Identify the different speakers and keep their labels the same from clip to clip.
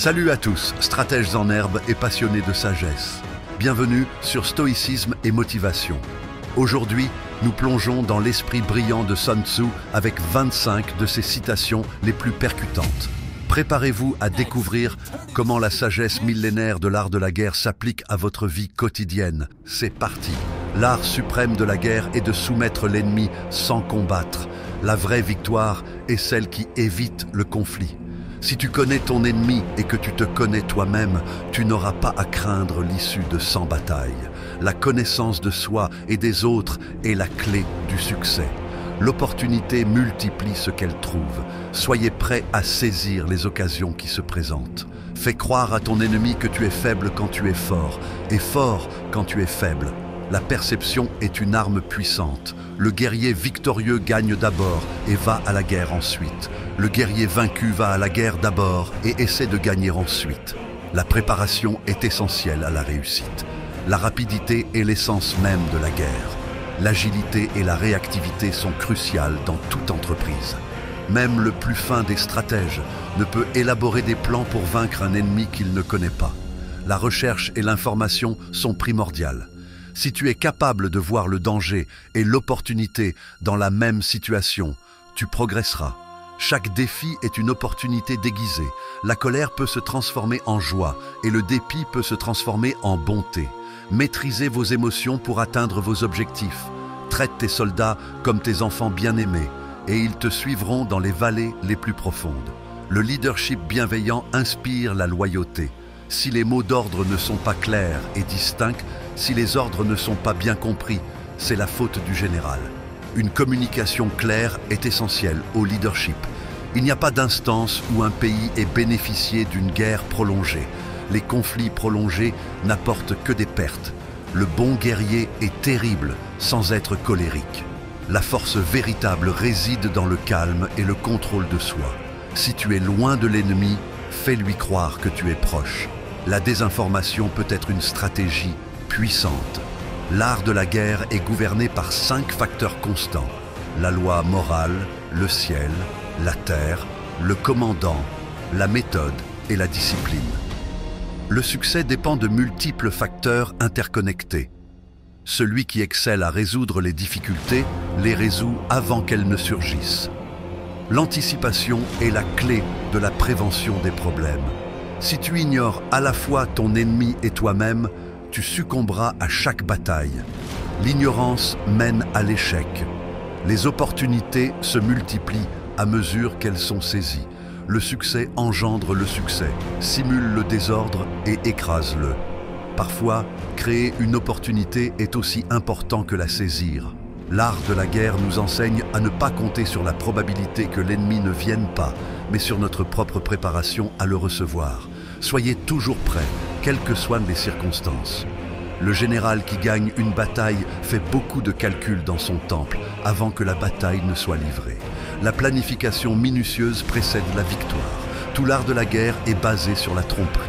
Speaker 1: Salut à tous, stratèges en herbe et passionnés de sagesse. Bienvenue sur Stoïcisme et Motivation. Aujourd'hui, nous plongeons dans l'esprit brillant de Sun Tzu avec 25 de ses citations les plus percutantes. Préparez-vous à découvrir comment la sagesse millénaire de l'art de la guerre s'applique à votre vie quotidienne. C'est parti. L'art suprême de la guerre est de soumettre l'ennemi sans combattre. La vraie victoire est celle qui évite le conflit. Si tu connais ton ennemi et que tu te connais toi-même, tu n'auras pas à craindre l'issue de 100 batailles. La connaissance de soi et des autres est la clé du succès. L'opportunité multiplie ce qu'elle trouve. Soyez prêts à saisir les occasions qui se présentent. Fais croire à ton ennemi que tu es faible quand tu es fort, et fort quand tu es faible. La perception est une arme puissante. Le guerrier victorieux gagne d'abord et va à la guerre ensuite. Le guerrier vaincu va à la guerre d'abord et essaie de gagner ensuite. La préparation est essentielle à la réussite. La rapidité est l'essence même de la guerre. L'agilité et la réactivité sont cruciales dans toute entreprise. Même le plus fin des stratèges ne peut élaborer des plans pour vaincre un ennemi qu'il ne connaît pas. La recherche et l'information sont primordiales. Si tu es capable de voir le danger et l'opportunité dans la même situation, tu progresseras. Chaque défi est une opportunité déguisée. La colère peut se transformer en joie et le dépit peut se transformer en bonté. Maîtrisez vos émotions pour atteindre vos objectifs. Traite tes soldats comme tes enfants bien-aimés et ils te suivront dans les vallées les plus profondes. Le leadership bienveillant inspire la loyauté. Si les mots d'ordre ne sont pas clairs et distincts, si les ordres ne sont pas bien compris, c'est la faute du général. Une communication claire est essentielle au leadership. Il n'y a pas d'instance où un pays ait bénéficié d'une guerre prolongée. Les conflits prolongés n'apportent que des pertes. Le bon guerrier est terrible sans être colérique. La force véritable réside dans le calme et le contrôle de soi. Si tu es loin de l'ennemi, fais-lui croire que tu es proche. La désinformation peut être une stratégie puissante. L'art de la guerre est gouverné par 5 facteurs constants. La loi morale, le ciel, la terre, le commandant, la méthode et la discipline. Le succès dépend de multiples facteurs interconnectés. Celui qui excelle à résoudre les difficultés les résout avant qu'elles ne surgissent. L'anticipation est la clé de la prévention des problèmes. Si tu ignores à la fois ton ennemi et toi-même, tu succomberas à chaque bataille. L'ignorance mène à l'échec. Les opportunités se multiplient à mesure qu'elles sont saisies. Le succès engendre le succès, simule le désordre et écrase-le. Parfois, créer une opportunité est aussi important que la saisir. L'art de la guerre nous enseigne à ne pas compter sur la probabilité que l'ennemi ne vienne pas, mais sur notre propre préparation à le recevoir. Soyez toujours prêts, quelles que soient les circonstances. Le général qui gagne une bataille fait beaucoup de calculs dans son temple avant que la bataille ne soit livrée. La planification minutieuse précède la victoire. Tout l'art de la guerre est basé sur la tromperie.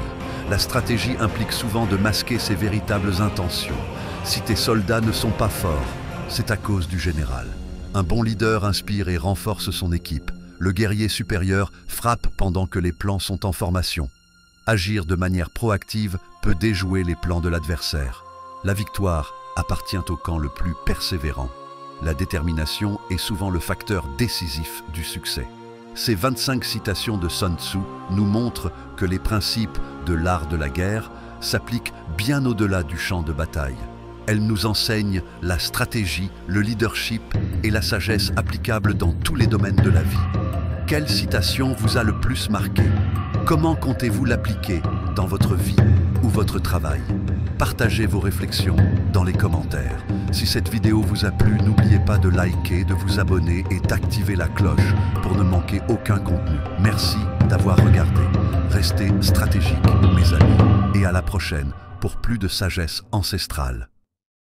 Speaker 1: La stratégie implique souvent de masquer ses véritables intentions. Si tes soldats ne sont pas forts, c'est à cause du général. Un bon leader inspire et renforce son équipe. Le guerrier supérieur frappe pendant que les plans sont en formation. Agir de manière proactive peut déjouer les plans de l'adversaire. La victoire appartient au camp le plus persévérant. La détermination est souvent le facteur décisif du succès. Ces 25 citations de Sun Tzu nous montrent que les principes de l'art de la guerre s'appliquent bien au-delà du champ de bataille. Elles nous enseignent la stratégie, le leadership et la sagesse applicables dans tous les domaines de la vie. Quelle citation vous a le plus marqué? Comment comptez-vous l'appliquer dans votre vie ou votre travail? Partagez vos réflexions dans les commentaires. Si cette vidéo vous a plu, n'oubliez pas de liker, de vous abonner et d'activer la cloche pour ne manquer aucun contenu. Merci d'avoir regardé. Restez stratégiques, mes amis, et à la prochaine pour plus de sagesse ancestrale.